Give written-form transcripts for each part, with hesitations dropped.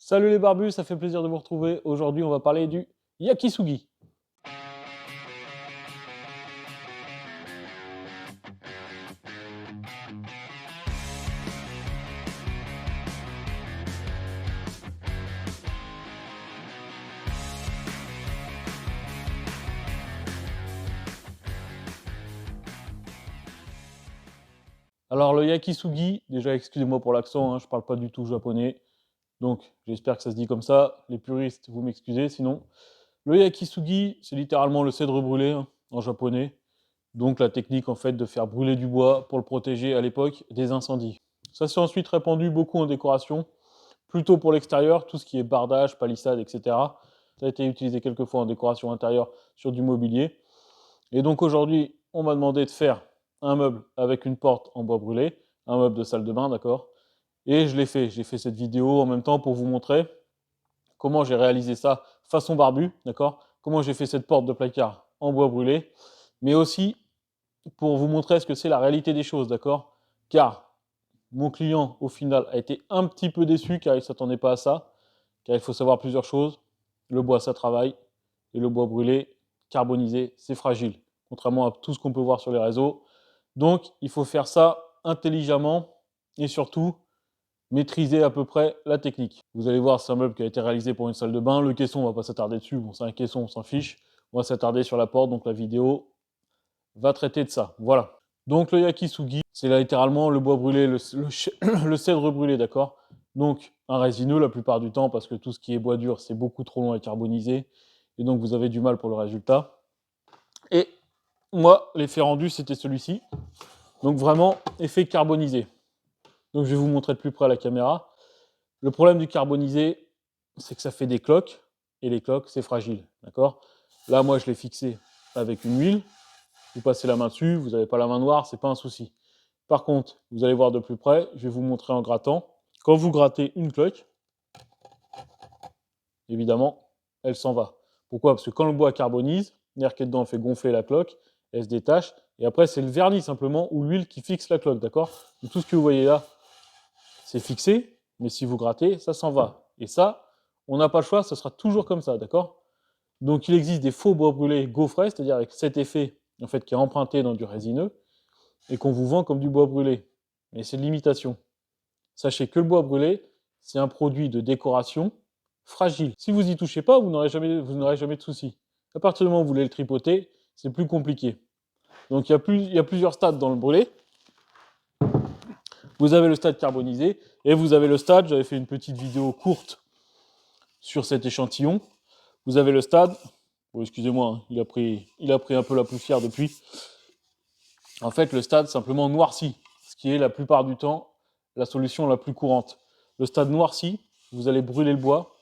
Salut les barbus, ça fait plaisir de vous retrouver. Aujourd'hui, on va parler du yakisugi. Alors le yakisugi, déjà excusez-moi pour l'accent, hein, je parle pas du tout japonais, donc j'espère que ça se dit comme ça. Les puristes, vous m'excusez sinon. Le yakisugi, c'est littéralement le cèdre brûlé hein, en japonais. Donc la technique en fait de faire brûler du bois pour le protéger à l'époque des incendies. Ça s'est ensuite répandu beaucoup en décoration, plutôt pour l'extérieur, tout ce qui est bardage, palissade, etc. Ça a été utilisé quelques fois en décoration intérieure sur du mobilier. Et donc aujourd'hui, on m'a demandé de faire un meuble avec une porte en bois brûlé, un meuble de salle de bain, d'accord. Et je l'ai fait. J'ai fait cette vidéo en même temps pour vous montrer comment j'ai réalisé ça façon barbu, d'accord. Comment j'ai fait cette porte de placard en bois brûlé, mais aussi pour vous montrer ce que c'est la réalité des choses, d'accord. Car mon client, au final, a été un petit peu déçu car il ne s'attendait pas à ça, car il faut savoir plusieurs choses. Le bois, ça travaille, et le bois brûlé, carbonisé, c'est fragile, contrairement à tout ce qu'on peut voir sur les réseaux. Donc, il faut faire ça intelligemment et surtout maîtriser à peu près la technique. Vous allez voir, c'est un meuble qui a été réalisé pour une salle de bain. Le caisson, on va pas s'attarder dessus. Bon, c'est un caisson, on s'en fiche. On va s'attarder sur la porte, donc la vidéo va traiter de ça. Voilà. Donc le yakisugi, c'est là littéralement le bois brûlé, le cèdre brûlé, d'accord. Donc un résineux la plupart du temps, parce que tout ce qui est bois dur, c'est beaucoup trop long à carboniser. Et donc vous avez du mal pour le résultat. Et moi, l'effet rendu, c'était celui-ci. Donc vraiment, effet carbonisé. Donc je vais vous montrer de plus près à la caméra. Le problème du carbonisé, c'est que ça fait des cloques. Et les cloques, c'est fragile, d'accord. Là, moi, je l'ai fixé avec une huile. Vous passez la main dessus, vous n'avez pas la main noire, c'est pas un souci. Par contre, vous allez voir de plus près, je vais vous montrer en grattant. Quand vous grattez une cloque, évidemment, elle s'en va. Pourquoi? Parce que quand le bois carbonise, l'air qui est dedans fait gonfler la cloque, elle se détache, et après c'est le vernis simplement ou l'huile qui fixe la cloque, d'accord? Donc tout ce que vous voyez là, c'est fixé, mais si vous grattez, ça s'en va. Et ça, on n'a pas le choix, ce sera toujours comme ça, d'accord? Donc il existe des faux bois brûlés gaufrés, c'est-à-dire avec cet effet en fait, qui est emprunté dans du résineux, et qu'on vous vend comme du bois brûlé. Mais c'est de l'imitation. Sachez que le bois brûlé, c'est un produit de décoration fragile. Si vous n'y touchez pas, vous n'aurez jamais de soucis. À partir du moment où vous voulez le tripoter, c'est plus compliqué. Donc il y a plusieurs stades dans le brûlé. Vous avez le stade carbonisé et vous avez le stade, j'avais fait une petite vidéo courte sur cet échantillon. Vous avez le stade, oh, excusez-moi, hein, il a pris un peu la poussière depuis. En fait, le stade simplement noirci, ce qui est la plupart du temps la solution la plus courante. Le stade noirci, vous allez brûler le bois,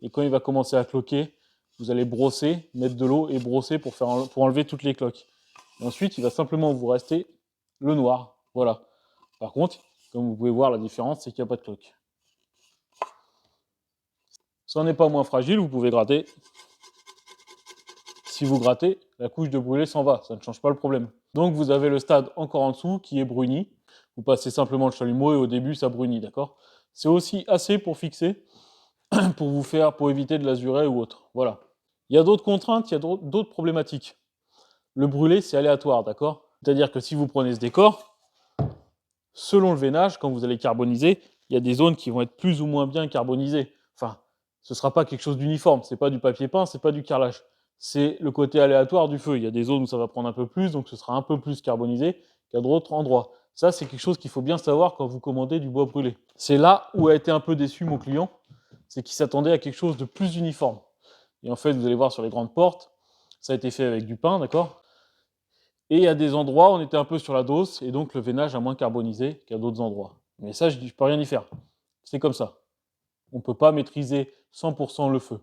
et quand il va commencer à cloquer, vous allez brosser, mettre de l'eau et brosser pour enlever toutes les cloques. Et ensuite, il va simplement vous rester le noir. Voilà. Par contre, comme vous pouvez voir, la différence, c'est qu'il n'y a pas de cloque. Ça n'est pas moins fragile, vous pouvez gratter. Si vous grattez, la couche de brûlé s'en va, ça ne change pas le problème. Donc vous avez le stade encore en dessous qui est bruni. Vous passez simplement le chalumeau et au début ça brunit, d'accord. C'est aussi assez pour fixer, pour éviter de l'azurer ou autre. Voilà. Il y a d'autres contraintes, il y a d'autres problématiques. Le brûlé, c'est aléatoire, d'accord. C'est-à-dire que si vous prenez ce décor, selon le veinage, quand vous allez carboniser, il y a des zones qui vont être plus ou moins bien carbonisées. Enfin, ce ne sera pas quelque chose d'uniforme, c'est pas du papier peint, c'est pas du carrelage. C'est le côté aléatoire du feu. Il y a des zones où ça va prendre un peu plus, donc ce sera un peu plus carbonisé qu'à d'autres endroits. Ça, c'est quelque chose qu'il faut bien savoir quand vous commandez du bois brûlé. C'est là où a été un peu déçu mon client, c'est qu'il s'attendait à quelque chose de plus uniforme. Et en fait, vous allez voir sur les grandes portes, ça a été fait avec du pain, d'accord. Et à des endroits, on était un peu sur la dose, et donc le veinage a moins carbonisé qu'à d'autres endroits. Mais ça, je ne peux rien y faire. C'est comme ça. On ne peut pas maîtriser 100% le feu.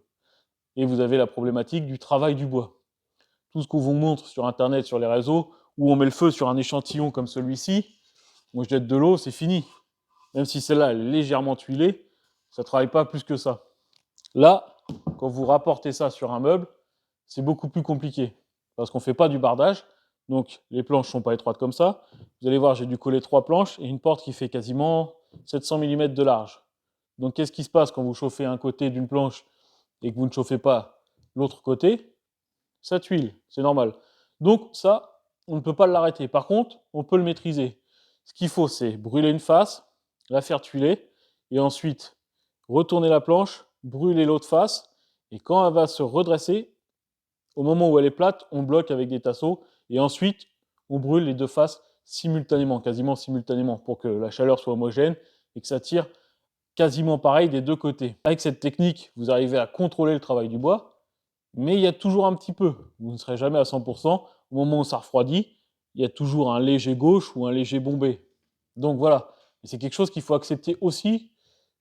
Et vous avez la problématique du travail du bois. Tout ce qu'on vous montre sur Internet, sur les réseaux, où on met le feu sur un échantillon comme celui-ci, on jette de l'eau, c'est fini. Même si celle-là est légèrement tuilée, ça ne travaille pas plus que ça. Là, quand vous rapportez ça sur un meuble, c'est beaucoup plus compliqué. Parce qu'on ne fait pas du bardage, donc les planches ne sont pas étroites comme ça. Vous allez voir, j'ai dû coller 3 planches et une porte qui fait quasiment 700 mm de large. Donc qu'est-ce qui se passe quand vous chauffez un côté d'une planche et que vous ne chauffez pas l'autre côté? Ça tuile, c'est normal. Donc ça, on ne peut pas l'arrêter. Par contre, on peut le maîtriser. Ce qu'il faut, c'est brûler une face, la faire tuiler, et ensuite retourner la planche, brûler l'autre face, et quand elle va se redresser, au moment où elle est plate, on bloque avec des tasseaux, et ensuite on brûle les deux faces simultanément, quasiment simultanément, pour que la chaleur soit homogène et que ça tire quasiment pareil des deux côtés. Avec cette technique, vous arrivez à contrôler le travail du bois, mais il y a toujours un petit peu. Vous ne serez jamais à 100%. Au moment où ça refroidit, il y a toujours un léger gauche ou un léger bombé. Donc voilà. Et c'est quelque chose qu'il faut accepter aussi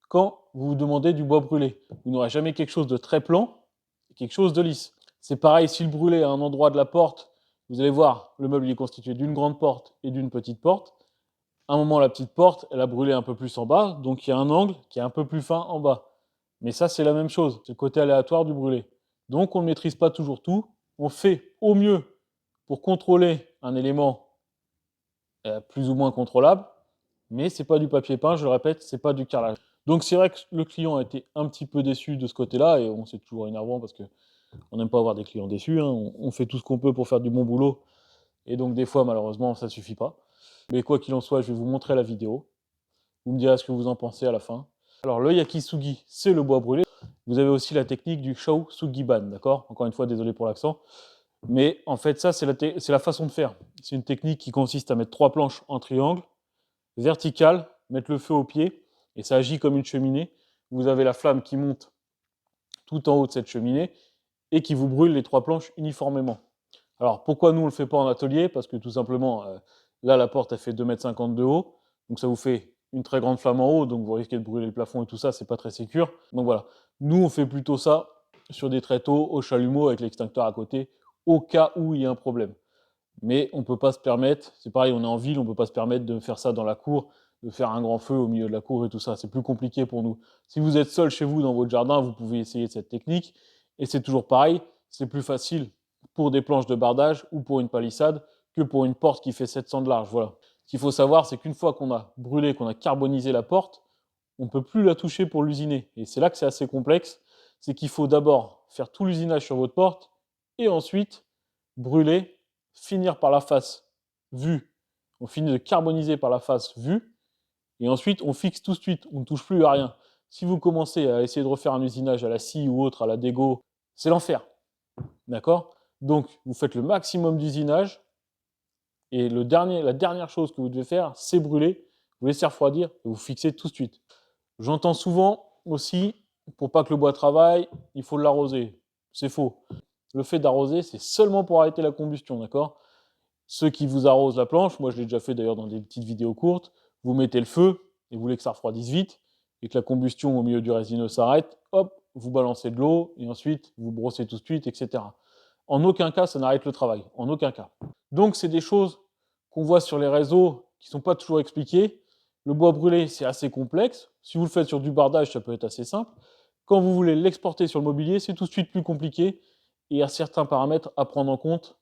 quand vous vous demandez du bois brûlé. Vous n'aurez jamais quelque chose de très plan et quelque chose de lisse. C'est pareil, si le brûlé à un endroit de la porte, vous allez voir, le meuble est constitué d'une grande porte et d'une petite porte. À un moment, la petite porte, elle a brûlé un peu plus en bas, donc il y a un angle qui est un peu plus fin en bas. Mais ça, c'est la même chose, c'est le côté aléatoire du brûlé. Donc on ne maîtrise pas toujours tout, on fait au mieux pour contrôler un élément plus ou moins contrôlable, mais c'est pas du papier peint, je le répète, c'est pas du carrelage. Donc c'est vrai que le client a été un petit peu déçu de ce côté-là, et c'est toujours énervant parce qu'on n'aime pas avoir des clients déçus, hein. On fait tout ce qu'on peut pour faire du bon boulot, et donc des fois, malheureusement, ça suffit pas. Mais quoi qu'il en soit, je vais vous montrer la vidéo. Vous me direz ce que vous en pensez à la fin. Alors le yakisugi, c'est le bois brûlé. Vous avez aussi la technique du shou sugiban, d'accord? Encore une fois, désolé pour l'accent. Mais en fait, ça, c'est la façon de faire. C'est une technique qui consiste à mettre 3 planches en triangle, verticale, mettre le feu au pied, et ça agit comme une cheminée. Vous avez la flamme qui monte tout en haut de cette cheminée et qui vous brûle les 3 planches uniformément. Alors pourquoi nous on ne le fait pas en atelier? Parce que tout simplement, là la porte elle fait 2,50 m de haut, donc ça vous fait une très grande flamme en haut, donc vous risquez de brûler le plafond et tout ça, c'est pas très sécure. Donc voilà, nous on fait plutôt ça sur des tréteaux, au chalumeau avec l'extincteur à côté, au cas où il y a un problème. Mais on ne peut pas se permettre, c'est pareil, on est en ville, on ne peut pas se permettre de faire ça dans la cour, de faire un grand feu au milieu de la cour et tout ça, c'est plus compliqué pour nous. Si vous êtes seul chez vous dans votre jardin, vous pouvez essayer cette technique, et c'est toujours pareil, c'est plus facile pour des planches de bardage ou pour une palissade que pour une porte qui fait 700 de large, voilà. Ce qu'il faut savoir, c'est qu'une fois qu'on a brûlé, qu'on a carbonisé la porte, on ne peut plus la toucher pour l'usiner. Et c'est là que c'est assez complexe, c'est qu'il faut d'abord faire tout l'usinage sur votre porte, et ensuite brûler, finir par la face vue. On finit de carboniser par la face vue, et ensuite on fixe tout de suite, on ne touche plus à rien. Si vous commencez à essayer de refaire un usinage à la scie ou autre, à la dégo, c'est l'enfer. D'accord? Donc vous faites le maximum d'usinage, et la dernière chose que vous devez faire, c'est brûler, vous laissez refroidir, et vous fixez tout de suite. J'entends souvent aussi, pour pas que le bois travaille, il faut l'arroser. C'est faux. Le fait d'arroser, c'est seulement pour arrêter la combustion, d'accord? Ceux qui vous arrosent la planche, moi je l'ai déjà fait d'ailleurs dans des petites vidéos courtes, vous mettez le feu et vous voulez que ça refroidisse vite et que la combustion au milieu du résineux s'arrête, hop, vous balancez de l'eau et ensuite vous brossez tout de suite, etc. En aucun cas, ça n'arrête le travail. En aucun cas. Donc, c'est des choses qu'on voit sur les réseaux qui ne sont pas toujours expliquées. Le bois brûlé, c'est assez complexe. Si vous le faites sur du bardage, ça peut être assez simple. Quand vous voulez l'exporter sur le mobilier, c'est tout de suite plus compliqué et il y a certains paramètres à prendre en compte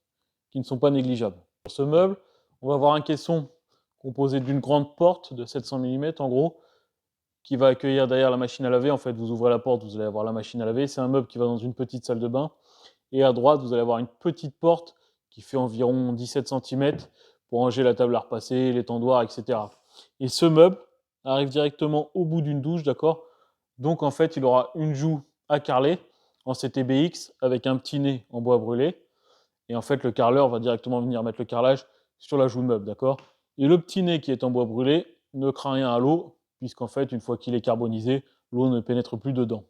qui ne sont pas négligeables. Sur ce meuble, on va avoir un caisson composé d'une grande porte de 700 mm en gros, qui va accueillir derrière la machine à laver. En fait, vous ouvrez la porte, vous allez avoir la machine à laver. C'est un meuble qui va dans une petite salle de bain. Et à droite, vous allez avoir une petite porte qui fait environ 17 cm pour ranger la table à repasser, les tendoirs, etc. Et ce meuble arrive directement au bout d'une douche, d'accord? Donc en fait, il aura une joue à carreler en CTBX avec un petit nez en bois brûlé. Et en fait, le carreleur va directement venir mettre le carrelage sur la joue de meuble, d'accord? Et le petit nez qui est en bois brûlé ne craint rien à l'eau, puisqu'en fait, une fois qu'il est carbonisé, l'eau ne pénètre plus dedans.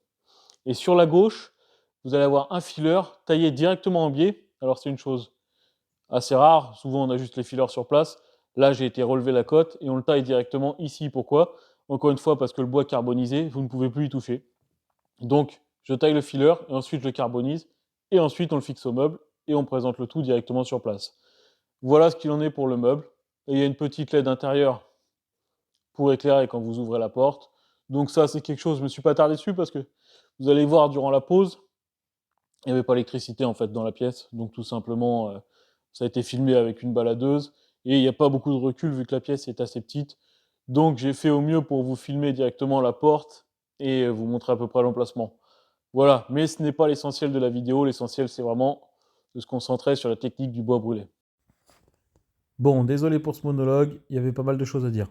Et sur la gauche, vous allez avoir un fileur taillé directement en biais. Alors c'est une chose assez rare, souvent on a juste les fileurs sur place. Là, j'ai été relever la cote et on le taille directement ici. Pourquoi? Encore une fois, parce que le bois carbonisé, vous ne pouvez plus y toucher. Donc, je taille le fileur et ensuite je le carbonise et ensuite on le fixe au meuble et on présente le tout directement sur place. Voilà ce qu'il en est pour le meuble. Et il y a une petite LED intérieure pour éclairer quand vous ouvrez la porte. Donc ça, c'est quelque chose, je ne me suis pas tardé dessus parce que vous allez voir durant la pause, il n'y avait pas d'électricité en fait dans la pièce. Donc tout simplement, ça a été filmé avec une baladeuse et il n'y a pas beaucoup de recul vu que la pièce est assez petite. Donc j'ai fait au mieux pour vous filmer directement la porte et vous montrer à peu près l'emplacement. Voilà, mais ce n'est pas l'essentiel de la vidéo, l'essentiel c'est vraiment de se concentrer sur la technique du bois brûlé. Bon, désolé pour ce monologue, il y avait pas mal de choses à dire.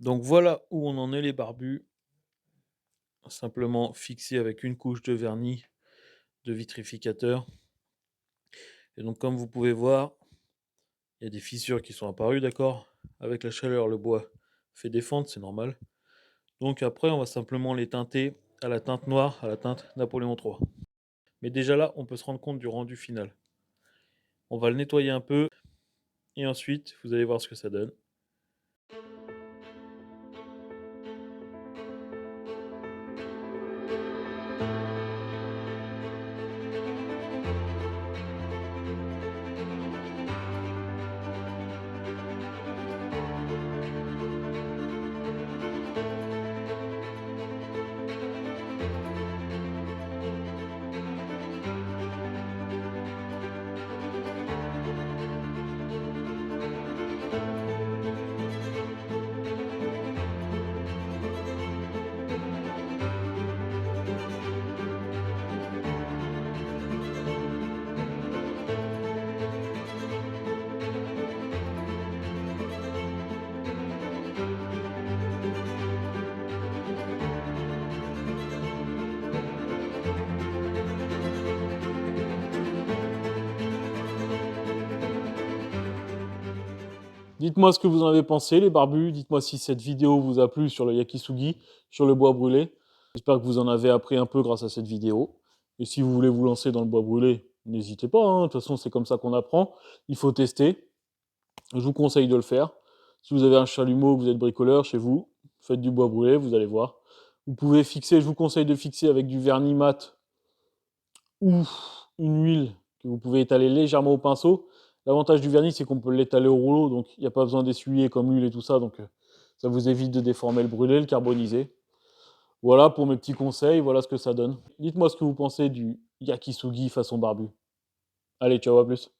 Donc voilà où on en est les barbus, simplement fixés avec une couche de vernis de vitrificateur. Et donc comme vous pouvez voir, il y a des fissures qui sont apparues, d'accord? Avec la chaleur, le bois fait des fentes, c'est normal. Donc après, on va simplement les teinter à la teinte noire, à la teinte Napoléon III. Mais déjà là, on peut se rendre compte du rendu final. On va le nettoyer un peu et ensuite, vous allez voir ce que ça donne. Dites-moi ce que vous en avez pensé, les barbus. Dites-moi si cette vidéo vous a plu sur le yakisugi, sur le bois brûlé. J'espère que vous en avez appris un peu grâce à cette vidéo. Et si vous voulez vous lancer dans le bois brûlé, n'hésitez pas, hein. De toute façon, c'est comme ça qu'on apprend. Il faut tester. Je vous conseille de le faire. Si vous avez un chalumeau, que vous êtes bricoleur chez vous, faites du bois brûlé, vous allez voir. Vous pouvez fixer, je vous conseille de fixer avec du vernis mat ou une huile que vous pouvez étaler légèrement au pinceau. L'avantage du vernis, c'est qu'on peut l'étaler au rouleau, donc il n'y a pas besoin d'essuyer comme l'huile et tout ça, donc ça vous évite de déformer le brûlé, le carboniser. Voilà pour mes petits conseils, voilà ce que ça donne. Dites-moi ce que vous pensez du yakisugi façon barbu. Allez, ciao, à plus.